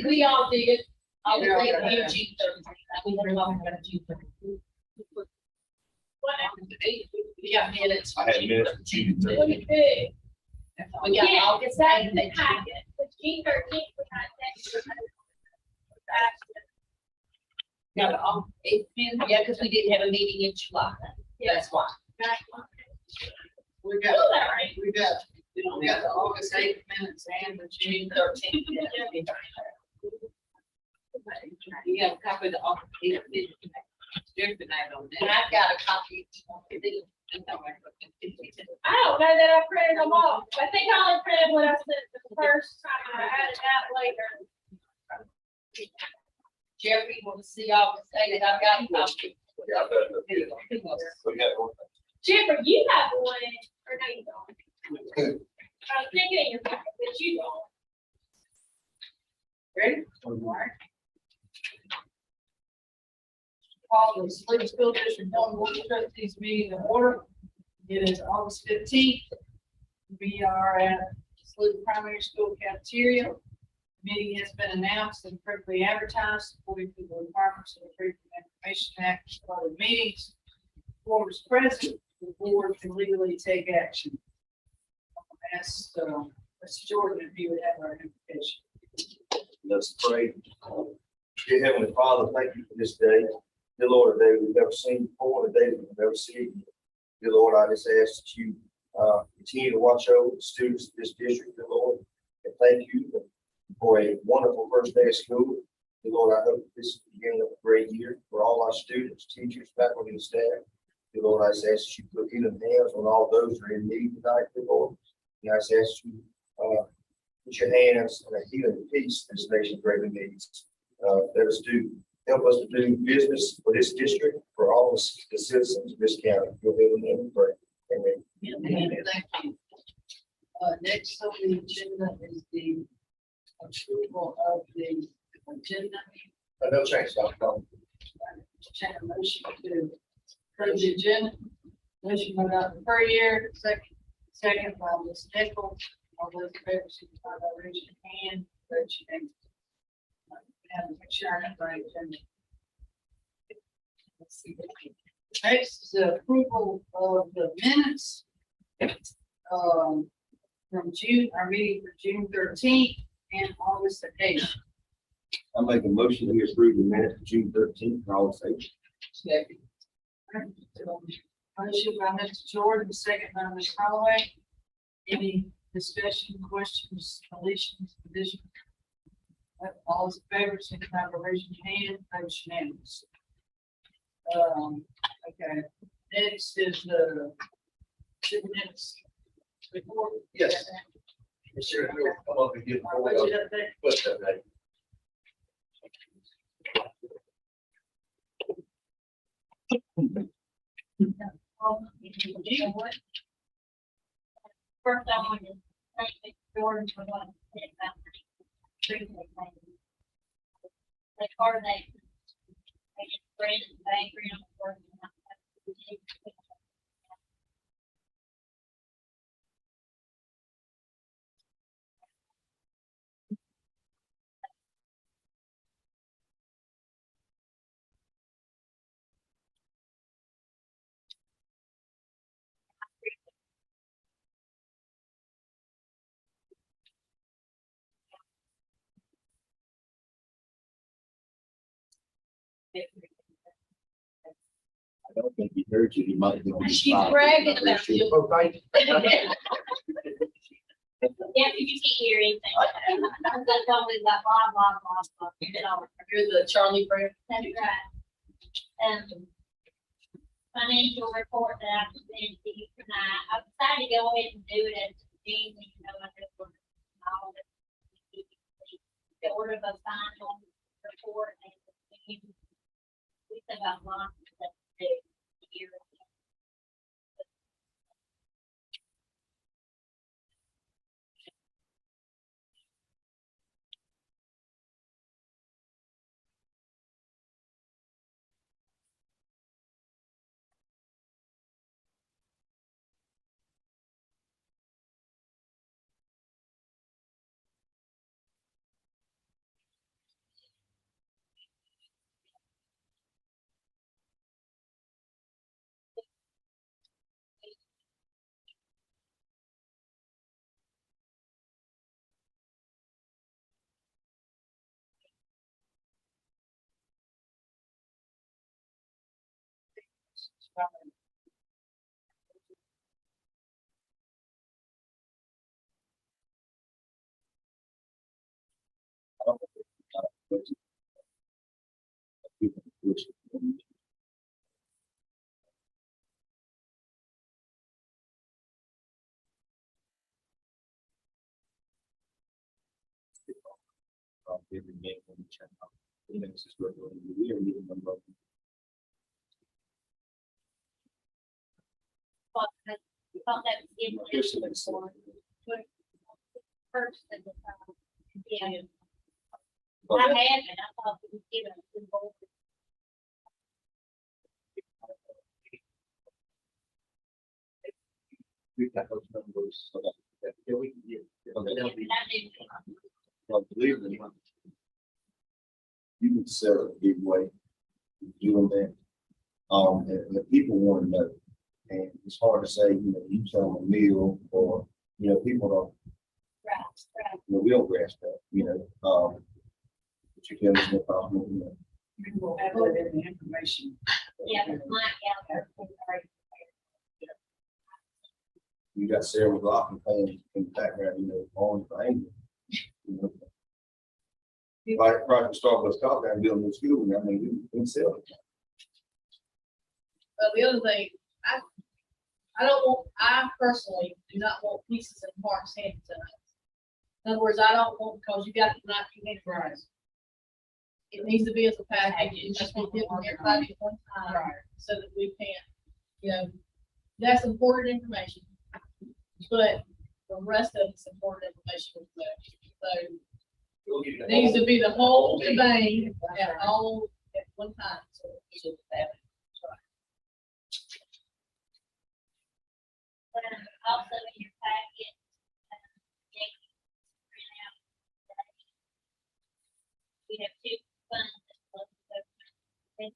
We all did. I was like, June 30th. We had a lot of June 30th. What happened to 8? We got minutes. I had minutes for June What 30th. do you think? We got Yeah, August that's 8th. the packet. The June 13th, we had that. Got August 8th minutes. Yeah, because we didn't have a meeting in July. That's why. We got, Oh, that right. we got the August 8th minutes and the June 13th. You have a copy of the August 8th minutes. And I've got a copy. I don't know that I printed them off. I think I only printed what I sent the first time. I added that later. Jeffrey, want to see August 8th? I've got a copy. Yeah, we got one. Jennifer, you have one, or no, you don't. I was thinking in your packet, but you don't. Ready? Alright. Call the Slee School District 1 Board of Trustees meeting in order. It is August 15th. We are at Slee Primary School cafeteria. Meeting has been announced and appropriately advertised according to the requirements of the Freedom of Information Act for the meetings. Board is present, the board can legally take action. Ask Mr. Jordan if you would have our invitation. Let's pray. Dear Heavenly Father, thank you for this day. Dear Lord, a day we've never seen before, a day we've never seen. Dear Lord, I just ask that you continue to watch over the students of this district, dear Lord. And thank you for a wonderful first day of school. Dear Lord, I hope this is the beginning of a great year for all our students, teachers, faculty, and staff. Dear Lord, I just ask that you put healing hands on all those who are in need tonight, dear Lord. And I just ask you put your hands on a healing peace this nation greatly needs. Help us to do business for this district, for all the citizens of this county. You'll be able to pray. Amen. Thank you. Next on the agenda is the approval of the agenda. No change, Dr. Collins. Check a motion to approve the agenda. Motion by Dr. Puryear, second by Ms. Nichols. All those in favor, signify by raising your hand. Vote your name. Have to make sure I have the right agenda. Let's see. Next is the approval of the minutes. From June, our meeting for June 13th and August 8th. I make a motion that we approve the minutes of June 13th and all the Second. Motion by Mr. Jordan, second by Ms. Holloway. Any discussion, questions, deletions, additions? All those in favor, signify by raising your hand. Vote unanimous. Okay. Next is the superintendent's report. Yes. Sure, come up and get. Our budget update. What's that, mate? First, I want to thank Jordan for what he did about the coordinate. Brandon Baker, working on that. I don't think he heard you. He might be. She's bragging about you. Oh, thank you. Yeah, you can't hear anything. That's always like blah, blah, blah, blah. You know, You're the Charlie Brown. that's right. Financial report that I presented to you tonight. I decided to go ahead and do it as a team, you know, I just want all the order of a final report. And we still got lots of stuff to do here. Every game when we check out. You know, it's just regular. We are meeting them both. Thought that was in Yes, the it's- first of the time. Yeah, But I that- haven't, I thought it was given to both. we've got those numbers, so that, yeah, we can get. Okay, that'll be- I didn't. Well, believe me, you can sell it a big way, doing that. And the people want to know, and it's hard to say, you know, you sell them a meal, or, you know, people don't, Right, right. you know, we don't grasp that, you know, but you can, there's no problem, you know. We will have that in the information. Yeah, but Mike out there. You got Sarah McLaughlin playing in the background, you know, on the angle. You know. Right, right from Starbucks Coffee, I'm building a school, and I mean, we can sell it. But the other thing, I personally do not want pieces and parts handed to us. In other words, I don't want, because you got to not communicate. Right. It needs to be as a package, it just be given to everybody at one time, so that we can, you know, that's important information. But the rest of it's important information as well. So We'll give you it the needs whole- to be the whole shebang at all, at one time, so we should have it. Also in your packet. Jake printed out today. We have two funds. that flow to the-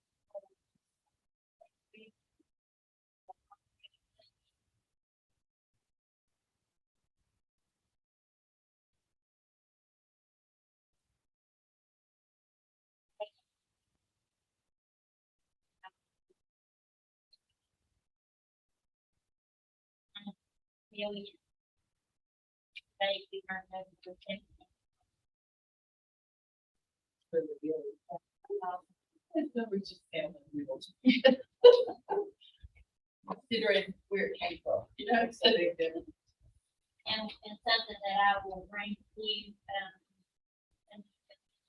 Million. They be turned over to 10. We just have it. Considering where it came from, you know, so they did. And something that I will bring to you, in a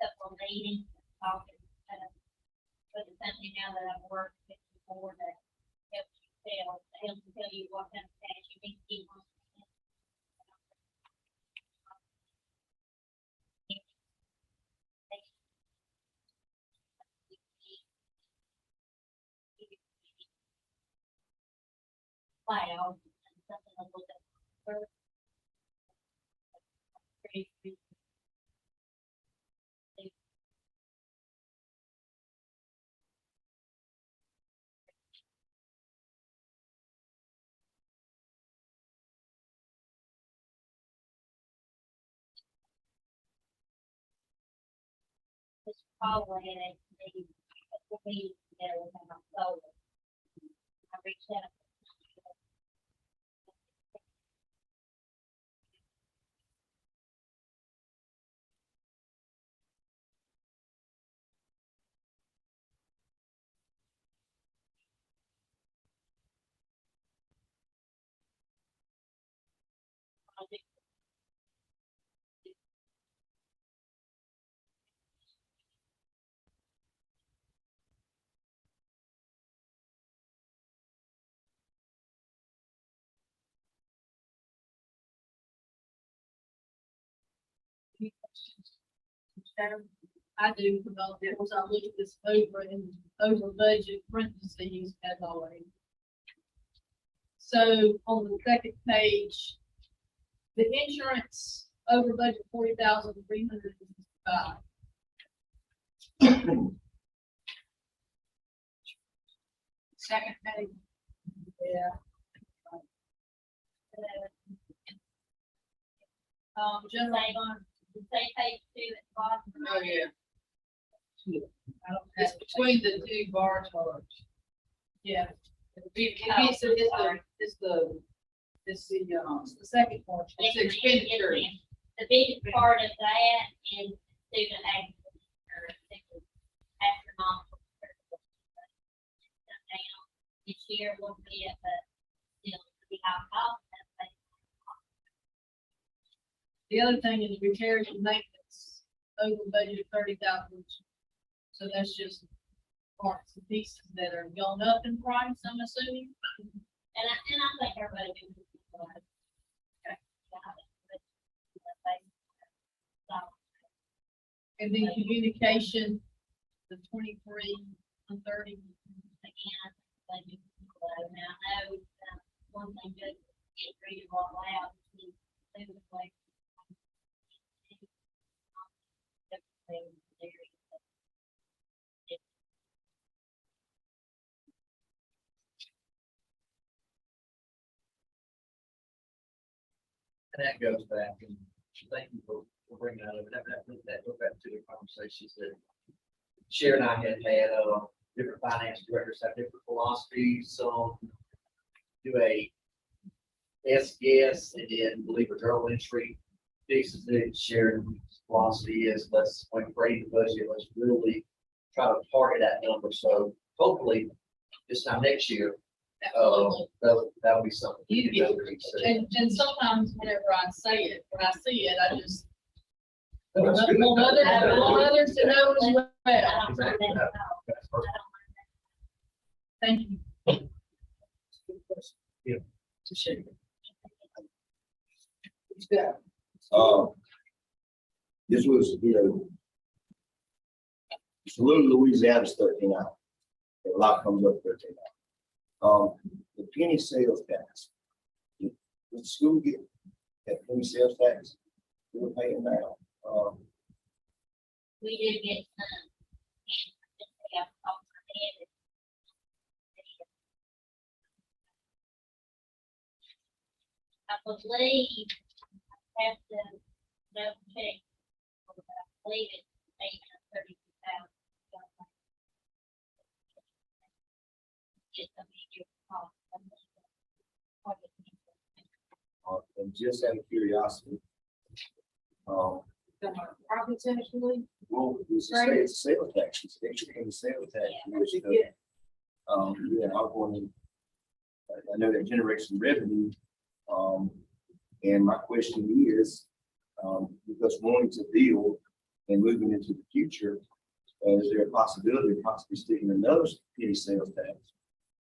couple of meetings, talking, but it's something now that I've worked with before that helps you tell you what kind of cash you need to keep on. Wow, something a little bit. further. Pretty. It's probably in a meeting together with my solar. I reached out. I do, because of course I look at this over budget parentheses as always. So on the second page, the insurance over budget 40,365. Second page. Yeah. General fund, Say page 2 at the bottom. Oh, yeah. I don't It's have, between the two bar charts. yeah, It's the second part, it's the expenditure. The biggest part of that is student activity or astronomical. This year will be at the, the high cost. The other thing is repairs and maintenance, over budget $30,000. So that's just parts and pieces that are going up in price, I'm assuming. And I think everybody can. And then communication, the 23 and 30. Again, I think I know, one thing good, get read it all out. And that goes back, and thank you for bringing that up. That goes back to the conversations that Sharon and I had, different finance directors have different philosophies, so do a yes, and then believe a journal entry fixes it. Sharon's philosophy is let's, when creating the budget, let's really try to target that number, so hopefully this time next year, Absolutely. that'll be something. You we can get- do. And sometimes whenever I say it, when I see it, I just That's good. want others to know as well. I don't mind that at all. That's I perfect. don't mind that. Thank you. This was, Saluda, Louisiana's 13 hours. A lot comes up 13 hours. The penny sales tax. Does the school get that penny sales tax? We're paying now. We did get some. Yeah, off my head. I believe, I have to double check. But I believe it's $832,000. It's a major cost. And just out of curiosity. Property tax relief? Well, it's a sales tax, it's extra in the sales tax. Yeah. which, yeah, I was wondering, I know that generates some revenue. And my question is, because wanting to build and moving into the future, is there a possibility of possibly sticking another penny sales tax?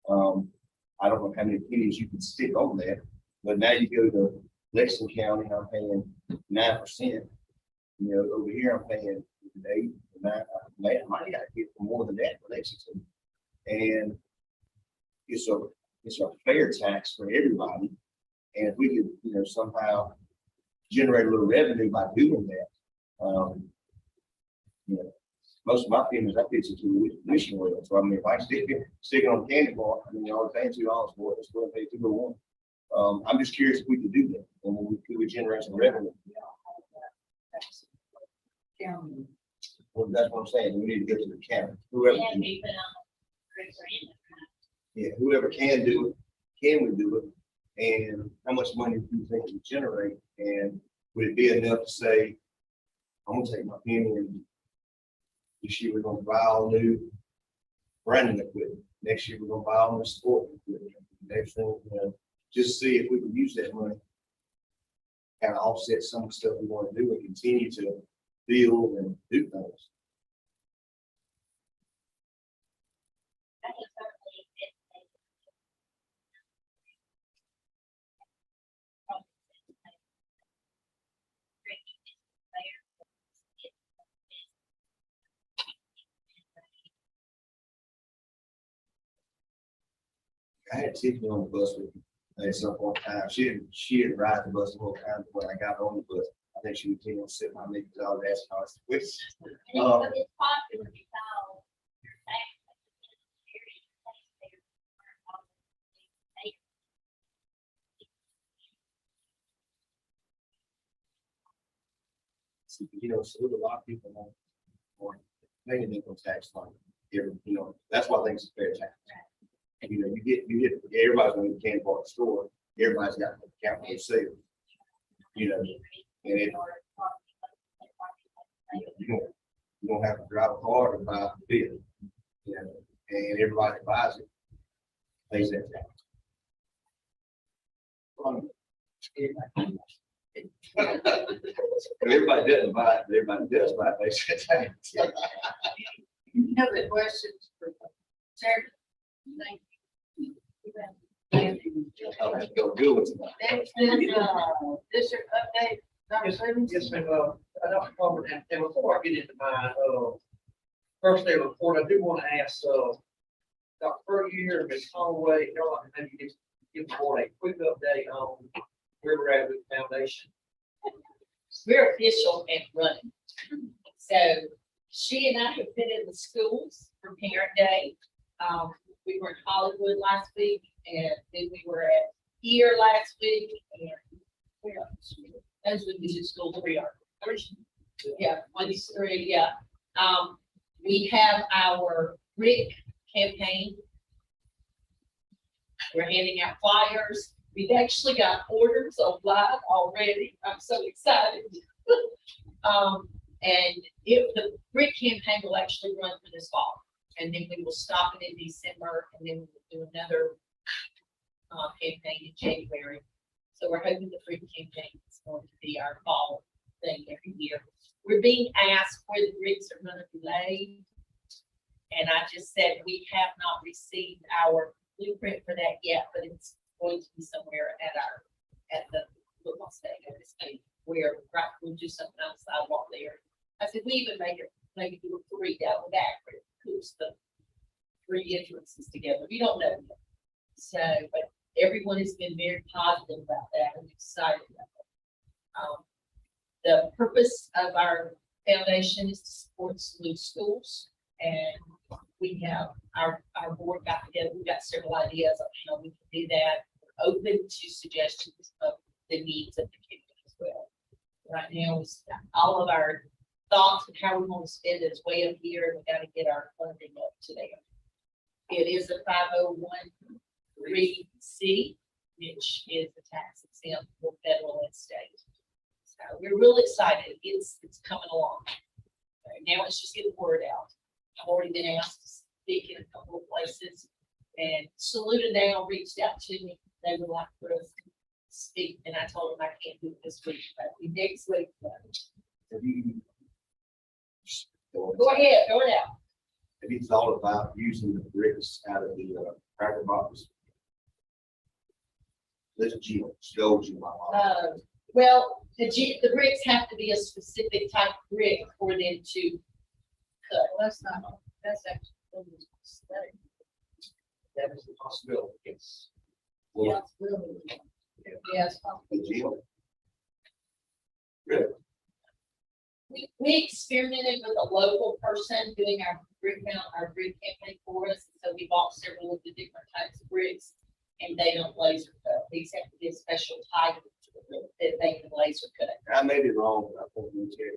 I don't know how many pennies you can stick on that, but now you go to Lexington County, I'm paying 9%. Over here, I'm paying 8, 9, I might got to get more than that for Lexington. And it's a fair tax for everybody. And if we could, somehow generate a little revenue by doing that, most of my families, I pitch it to the tuition well. So I mean, if I stick it on candy bar, I mean, y'all are paying $2 for it, it's going to pay $2 or $1. I'm just curious if we could do that, and then we could generate some revenue. County. Well, that's what I'm saying. We need to go to the county. Whoever, Yeah, we put on referendum. yeah, whoever can do it, can we do it? And how much money do you think we generate? And would it be enough to say, I'm gonna take my penny and this year we're gonna buy all new branding equipment. Next year we're gonna buy all new sport equipment. Next thing, just see if we can use that money. Kind of offset some of the stuff we want to do and continue to build and do things. I can certainly get I had Tiffany on the bus with me at some point in time. She didn't ride the bus the whole time when I got on the bus. I think she would continue to sit by me because I was asking her, I said, which, It's popular because so a lot of people on paying income tax like here, that's why I think it's a fair tax. And, you everybody's gonna get candy bar at the store, everybody's got to count for themselves. You know, and it, you don't have to drive a car to buy a beer. You know, and everybody that buys it pays that tax. Everybody doesn't buy it, but everybody does buy it, pays that tax. Have any questions for Chair? Thank you. Thank you. I'll have to go do it tonight. Next is, district update, Dr. Stevens. Yes, ma'am. I don't cover that. And before I get into my, first day report, I do want to ask, Dr. Bergier and Ms. Holloway, y'all maybe just give the board a quick update on where we're at with the foundation. We're official and running. So she and I have been in the schools for Parent Day. We were in Hollywood last week, and then we were at here last week, and where else? Those would be the schools we are. Yeah, 23, yeah. We have our RIC campaign. We're handing out flyers. We've actually got orders online already. I'm so excited. And the RIC campaign will actually run for this fall. And then we will stop it in December, and then we'll do another campaign in January. So we're hoping the RIC campaign is going to be our fall thing every year. We're being asked where the RICs are going to be laid. And I just said, we have not received our blueprint for that yet, but it's going to be somewhere at the football stadium, where we'll do something on the sidewalk there. I said, we even maybe do a 3 down the back, where it puts the 3 entrances together. We don't know yet. So, but everyone has been very positive about that and excited about it. The purpose of our foundation is to support SLU schools, and we have our board got together. We've got several ideas on how we can do that. We're open to suggestions of the needs of the community as well. Right now, all of our thoughts and how we want to spend it is way up here. We got to get our funding up to there. It is a 501(c), which is a tax exempt for federal and state. So we're really excited. It's coming along. Now it's just getting the word out. I've already been asked to speak in a couple of places, and Saluda now reached out to me. They would like for us to speak, and I told them I can't do it this week, but next week. Have you? Go ahead, go it out. Have you thought about using the bricks out of the cracker box? Let's go to my. Well, the bricks have to be a specific type of brick for them to cut. That's actually. That is the possibility, yes. Well, Yes. the gym. Really? We experimented with a local person doing our brick campaign for us. So we bought several of the different types of bricks, and they don't laser cut. These have to be a special type that they can laser cut. I may be wrong, but I think we can,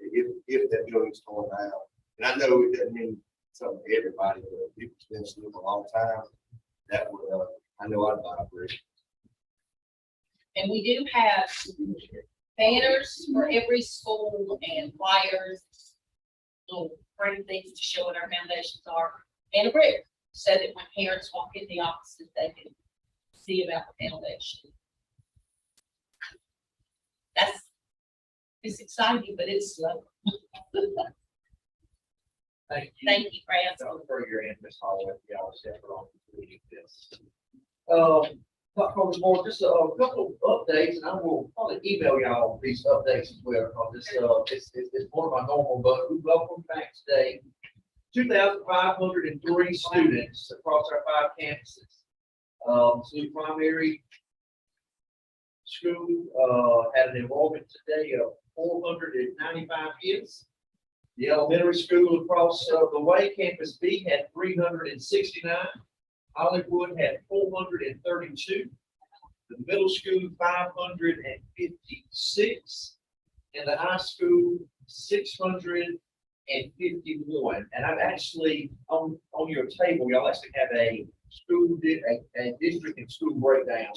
if that building's torn down, and I know it doesn't mean something to everybody, but if it's been sitting a long time, that would, I know I'd buy a brick. And we do have banners for every school and flyers, little frame things to show what our foundations are, and a brick, so that when parents walk in the offices, they can see about the foundation. It's exciting, but it's slow. Thank you. Thank you, Brad. For your interest, Holloway, y'all set for all completing this. Dr. Moore, just a couple of updates, and I will probably email y'all these updates as well, because it's one of my normal, but we welcome back today 2,503 students across our 5 campuses. SLU Primary School had an enrollment today of 495 kids. The elementary school across the way, Campus B, had 369. Hollywood had 432. The middle school, 556. And the high school, 651. And I've actually, on your table, y'all actually have a a district and school breakdown.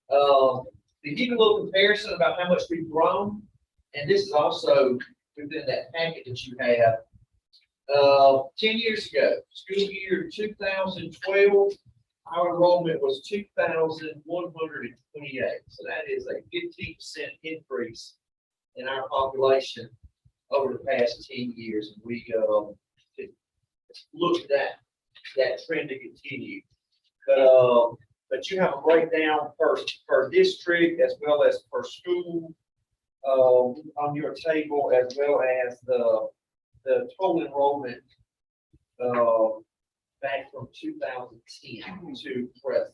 To give you a little comparison about how much we've grown, and this is also within that packet that you have. 10 years ago, school year 2012, our enrollment was 2,128. So that is a 15% increase in our population over the past 10 years. And we look at that trend to continue. But you have a breakdown per district as well as per school on your table, as well as the total enrollment back from 2010 to present.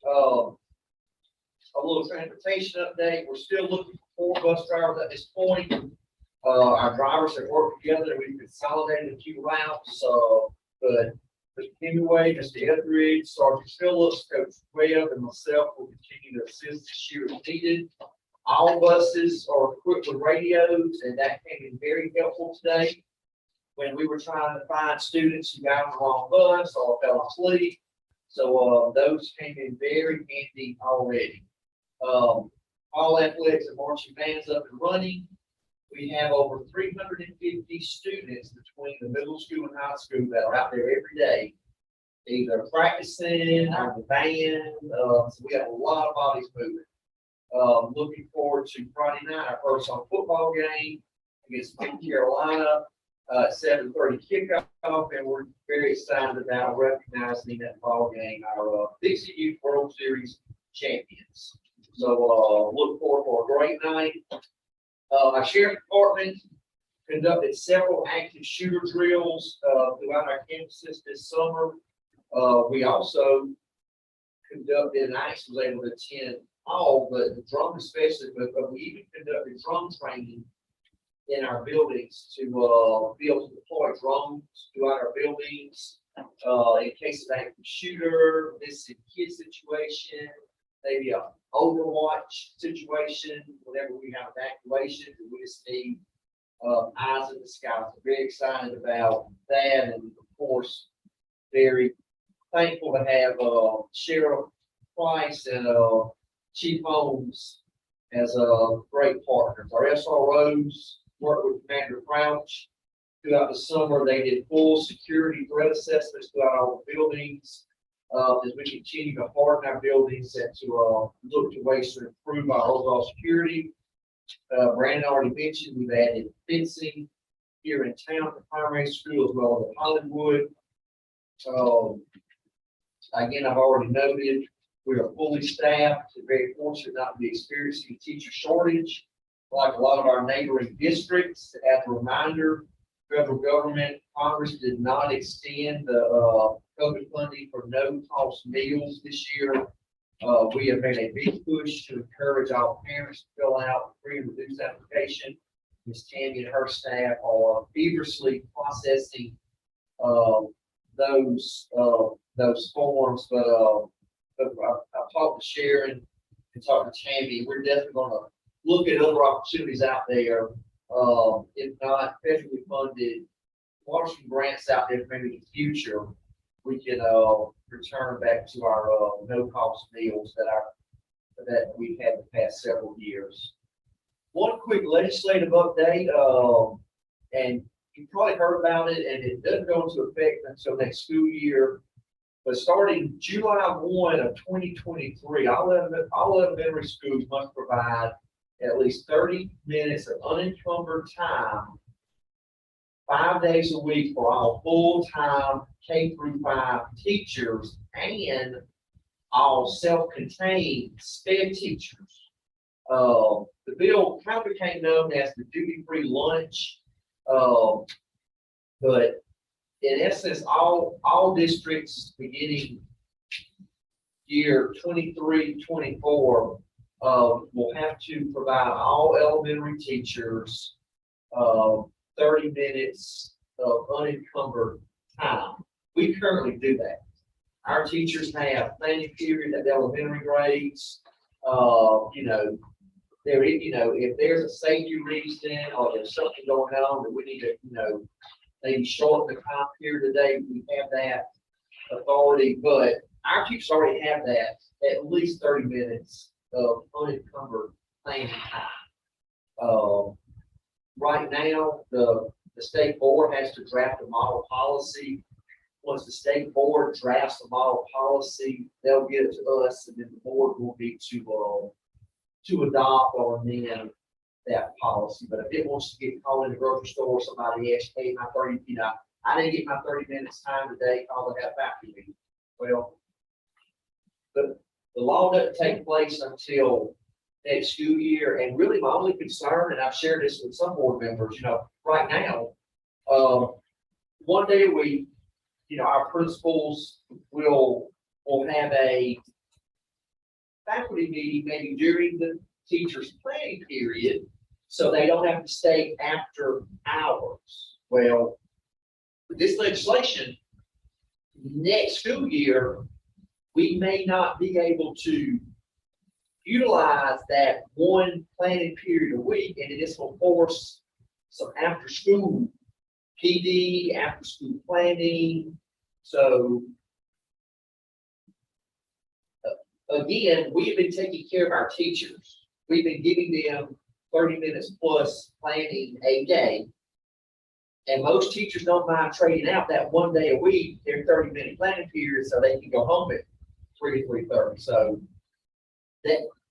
A little transportation update. We're still looking for 4 bus drivers at this point. Our drivers have worked together. We've consolidated a few routes. But Mr. Hemingway, Mr. Etheridge, Sergeant Phillips, Coach Webb, and myself will continue to assist this year if needed. All buses are equipped with radios, and that came in very helpful today when we were trying to find students who got on the wrong bus or fell asleep. So those came in very handy already. All athletics and marching bands up and running. We have over 350 students between the middle school and high school that are out there every day, either practicing or the band. So we have a lot of bodies moving. Looking forward to Friday night, our first on football game against North Carolina, 7:30 kickoff, and we're very excited about recognizing that ball game, our Dixie Youth World Series champions. So look forward for a great night. Our sheriff department conducted several active shooter drills throughout our campuses this summer. We also conducted, and I actually was able to attend all, but the drum especially, but we even conducted drum training in our buildings to be able to deploy drones throughout our buildings in case of active shooter, missing kid situation, maybe a overwatch situation, whenever we have evacuations, and we just need eyes in the sky. So very excited about that, and of course, very thankful to have Sheriff Price and Chief Holmes as great partners. Our SROs worked with Commander Crouch throughout the summer. They did full security threat assessments throughout all the buildings. As we continue to harden our buildings and to look to ways to improve our overall security. Brandon already mentioned we've added fencing here in town at the primary school as well as at Hollywood. Again, I've already noted we are fully staffed. We're very fortunate not to be experiencing a teacher shortage like a lot of our neighboring districts. As a reminder, federal government, Congress did not extend the COVID funding for no-cost meals this year. We have made a big push to encourage all parents to fill out free and reduced application. Ms. Tammy and her staff are feverishly processing those forms. But I've talked to Sharon and talked to Tammy. We're definitely going to look at other opportunities out there. If not federally funded, Washington grants out there, maybe in the future, we can return back to our no-cost meals that we've had the past several years. One quick legislative update, and you probably heard about it, and it doesn't go into effect until next school year. But starting July 1 of 2023, all elementary schools must provide at least 30 minutes of unencumbered time 5 days a week for all full-time K-5 teachers and all self-contained SPED teachers. The bill kind of became known as the duty-free lunch, but in essence, all districts beginning year 23-24 will have to provide all elementary teachers 30 minutes of unencumbered time. We currently do that. Our teachers have planning period at the elementary grades. If there's a safety reason or there's something going on that we need to, maybe shorten the time period today, we have that. authority, but our teachers already have that, at least 30 minutes of unencumbered planning time. Right now, the state board has to draft a model policy. Once the state board drafts the model policy, they'll get it to us, and then the board will need to adopt or amend that policy. But if it wants to get called in the grocery store, somebody asked, hey, my 30, I didn't get my 30 minutes time today, call the help after me. Well, the law doesn't take place until next school year, and really my only concern, and I've shared this with some board members, right now, one day a week, our principals will have a faculty meeting maybe during the teacher's planning period, so they don't have to stay after hours. Well, with this legislation, next school year, we may not be able to utilize that one planning period a week, and it is going to force some after school PD, after school planning. So again, we've been taking care of our teachers. We've been giving them 30 minutes plus planning a day. And most teachers don't mind trading out that one day a week, their 30-minute planning period, so they can go home at 3 to 3:30. So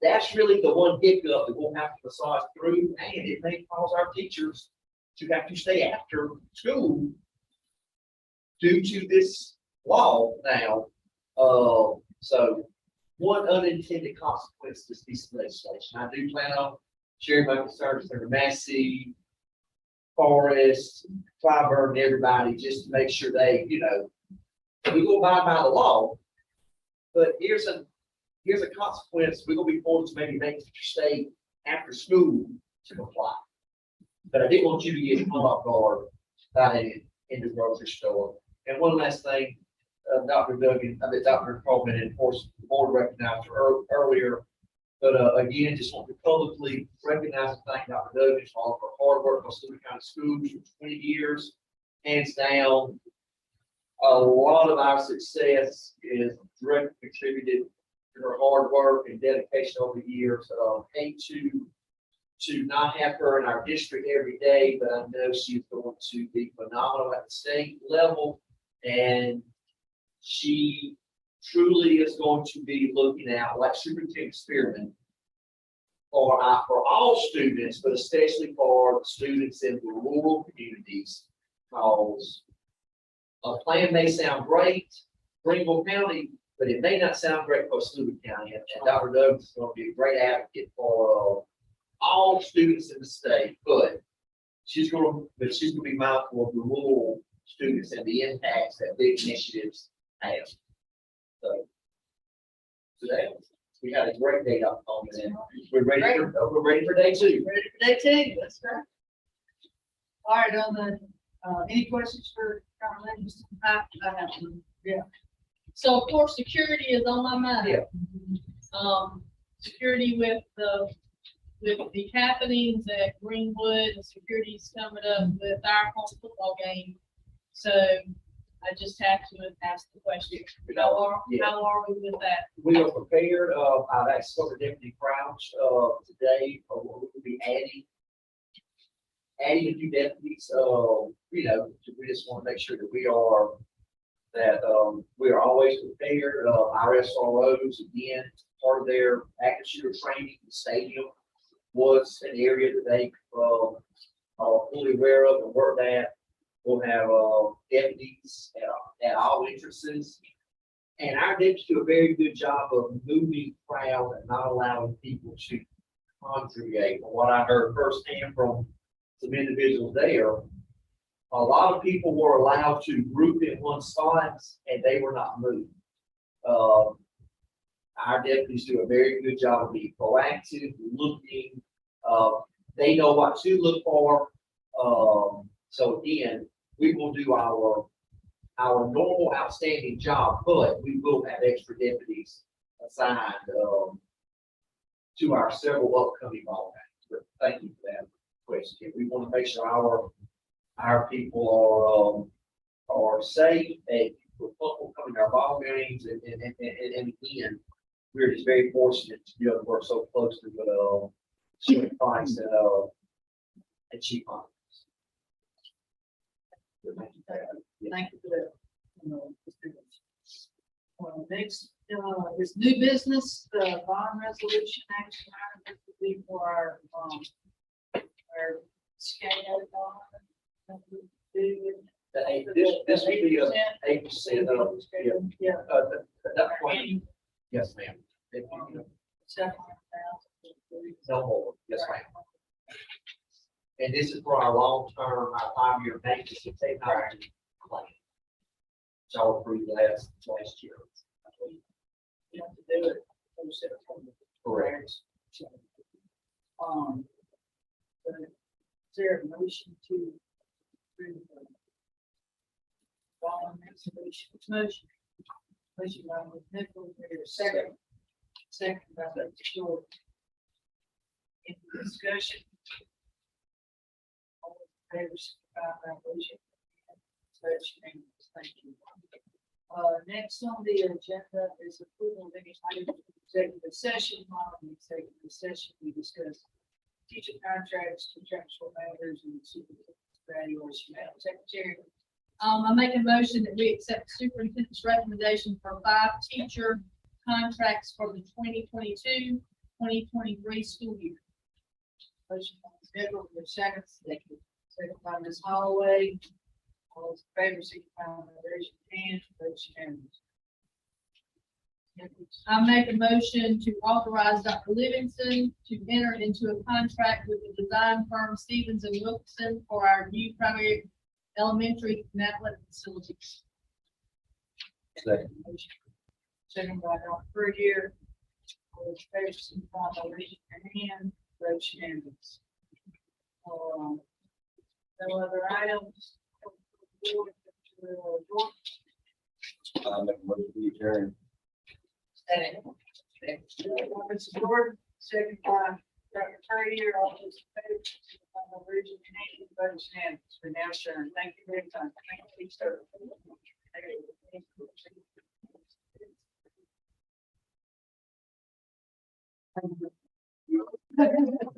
that's really the one hiccup that we'll have to massage through, and it may cause our teachers to have to stay after school due to this law now. So one unintended consequence of this piece of legislation. I do plan on sharing my concerns with Massey, Forest, Clyburn, and everybody, just to make sure they, we go abide by the law. But here's a consequence. We're gonna be forced to maybe make you stay after school to comply. But I did want you to get caught off guard by in the grocery store. And one last thing, Dr. Coleman, and of course, the board recognized her earlier. But again, just want to publicly recognize and thank Dr. Duggan for all of her hard work on Stewart County Schools for 20 years. Hands down, a lot of our success is directly contributed to her hard work and dedication over the years. Hate to not have her in our district every day, but I know she's going to be phenomenal at the state level, and she truly is going to be looking out like Superintendent Spearman for all students, but especially for the students in the rural communities. Because a plan may sound great, Greenville County, but it may not sound great for Stewart County. And Dr. Douglas is going to be a great advocate for all students in the state, but she's going to be mindful of the rural students and the impacts that big initiatives have. So today we had a great day on this. We're ready for day two. Ready for day two? That's right. All right, on the, any questions for Dr. Lynn? I have some. Yeah. So of course, security is on my mind. Yeah. Security with the happenings at Greenwood, and security's coming up with our home football game. So I just have to ask the question, how are we with that? We are prepared. I've asked Summer Deputy Crouch today, we'll be adding a few deputies. We just want to make sure that we are always prepared. Our SROs, again, part of their active shooter training, the stadium was an area that they are fully aware of and work at. We'll have deputies at all entrances. And our deputies do a very good job of moving crowd and not allowing people to congregate. From what I heard firsthand from some individuals there, a lot of people were allowed to group in one spot and they were not moved. Our deputies do a very good job of being proactive, looking. They know what to look for. So again, we will do our normal outstanding job, but we will have extra deputies assigned to our several upcoming ball games. But thank you for that question. We want to make sure our people are safe and comfortable mean, our ball games and again, we're just very fortunate to be able to work so closely with, Chief Price and Chief Hunt. Thank you for that. Next, is new business, the bond resolution action item, this would be for our scale bond. This would be a 8% of, Yeah. at that point, yes, ma'am. If you- No more, yes, ma'am. And this is for our long-term, our 5-year maintenance and technology plan. So approved last year. You have to do it. Correct. But is there a motion to approve the bond resolution? Motion. Motion by Ms. Nichols, here, second. Second by Mr. Short. Any discussion? All in favor, signify by raising your hand. Such unanimous. Thank you. Next on the agenda is approval of any item of executive session. Following the executive session, we discuss teacher contracts, contractual matters, and superintendent's evaluation. Madam Secretary. I make a motion that we accept the superintendent's recommendation for 5 teacher contracts for the 2022-2023 school year. Motion by Ms. Nichols, your second. Second by Ms. Holloway. All those in favor, signify by raising your hand. Vote unanimous. I make a motion to authorize Dr. Livingston to enter into a contract with the design firm Stevens and Wilson for our new primary, elementary, and athletic facilities. Second by Dr. Bergier. All those in favor, signify by raising your hand. Vote unanimous. No other items. Make a motion to adjourn. Mr. Jordan, second by Dr. Bergier. All those in favor, signify by raising your hand. Vote unanimous. We now adjourn. Thank you very much. Thank you, sir. Thank you.